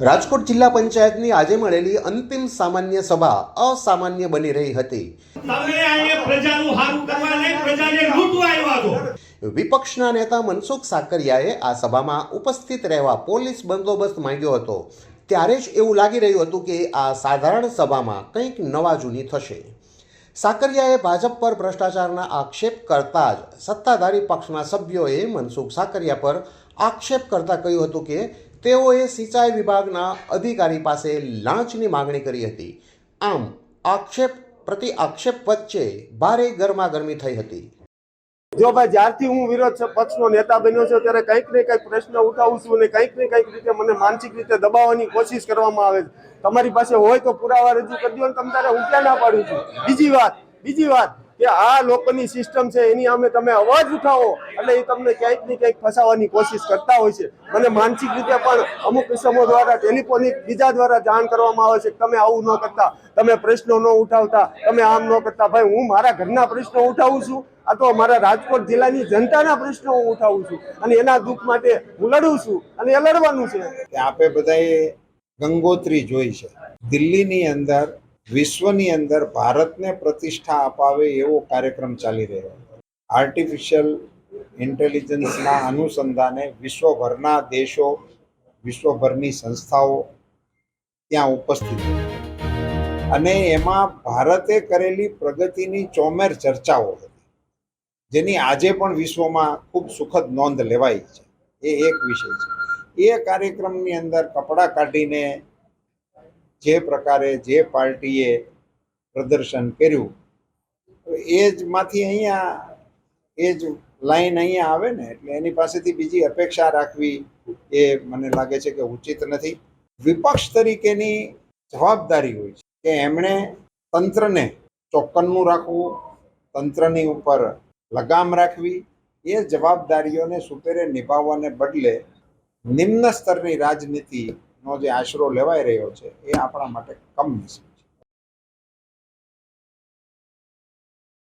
રાજકોટ જિલ્લા પંચાયતની આજે મળેલી અંતિમ સામાન્ય સભા અસામાન્ય બની રહી હતી। વિપક્ષના નેતા મનસુખ સાકરિયાએ આ સભામાં ઉપસ્થિત રહેવા પોલીસ બંદોબસ્ત માંગ્યો હતો। ત્યારે જ એવું લાગી રહ્યું હતું કે આ સાધારણ સભામાં કંઈક નવા જૂની થશે। સાકરિયાએ ભાજપ પર ભ્રષ્ટાચારના આક્ષેપ કરતા જ સત્તાધારી પક્ષના સભ્યોએ મનસુખ સાકરિયા પર આક્ષેપ કરતા કહ્યું હતું કે તેઓએ સિંચાઈ વિભાગના અધિકારી પાસે લાંચની માગણી કરી હતી। આમ આક્ષેપ પ્રતિ આક્ષેપ વચ્ચે ભારે ગરમાગરમી થઈ હતી। જો ભાઈ જ્યારથી હું વિરોધ પક્ષનો નેતા બન્યો છું ત્યારે કંઈક ને કંઈક પ્રશ્ન ઉઠાવું છું અને કંઈક ને કંઈક રીતે મને માનસિક રીતે દબાવવાની કોશિશ કરવામાં આવે છે। તમારી પાસે હોય તો પુરાવા રજૂ કરી દો ને તમે તારે હું ક્યાં ના પાડું છું। બીજી વાત કે આ લોકોની સિસ્ટમ છે એની સામે તમે અવાજ ઉઠાવો એટલે એ તમને ક્યાંક ને ક્યાંક ફસાવવાની કોશિશ કરતા હોય છે। મને માનસિક રીતે પણ અમુક કિસ્સાઓ દ્વારા ટેલિફોનિક બીજા દ્વારા જાણ કરવામાં આવે છે કે તમે આવું ન કરતા, તમે પ્રશ્નો ન ઉઠાવતા, તમે આમ ન કરતા। ભાઈ હું મારા ઘરના પ્રશ્નો ઉઠાવું છું, આ તો મારા રાજકોટ જિલ્લાની જનતાના પ્રશ્નો હું ઉઠાવું છું અને એના દુઃખ માટે હું લડું છું અને એ લડવાનું છે। આપે બધાએ ગંગોત્રી જોઈ છે। દિલ્હીની અંદર, વિશ્વની અંદર ભારતને પ્રતિષ્ઠા અપાવે એવો કાર્યક્રમ ચાલી રહ્યો છે। આર્ટિફિશિયલ ઇન્ટેલિજન્સના અનુસંધાને વિશ્વભરના દેશો, વિશ્વભરની સંસ્થાઓ ત્યાં ઉપસ્થિત હતી અને એમાં ભારતે કરેલી પ્રગતિની ચોમેર ચર્ચાઓ હતી, જેની આજે પણ વિશ્વમાં ખૂબ સુખદ નોંધ લેવાઈ છે। એ એક વિષય છે। એ કાર્યક્રમની અંદર કપડાં કાઢીને જે પ્રકારે જે પાર્ટીએ પ્રદર્શન કર્યું એ જ માંથી અહીંયા એ જ લાઈન અહીંયા આવે ને, એટલે એની પાસેથી બીજી અપેક્ષા રાખવી એ મને લાગે છે કે ઉચિત નથી। વિપક્ષ તરીકેની જવાબદારી હોય છે કે એમણે તંત્રને ચોક્કનનું રાખવું, તંત્રની ઉપર લગામ રાખવી। એ જવાબદારીઓને સુપેરે નિભાવવાને બદલે નિમ્ન સ્તરની રાજનીતિનો જે આશરો લેવાઈ રહ્યો છે એ આપણા માટે કમનસીબ।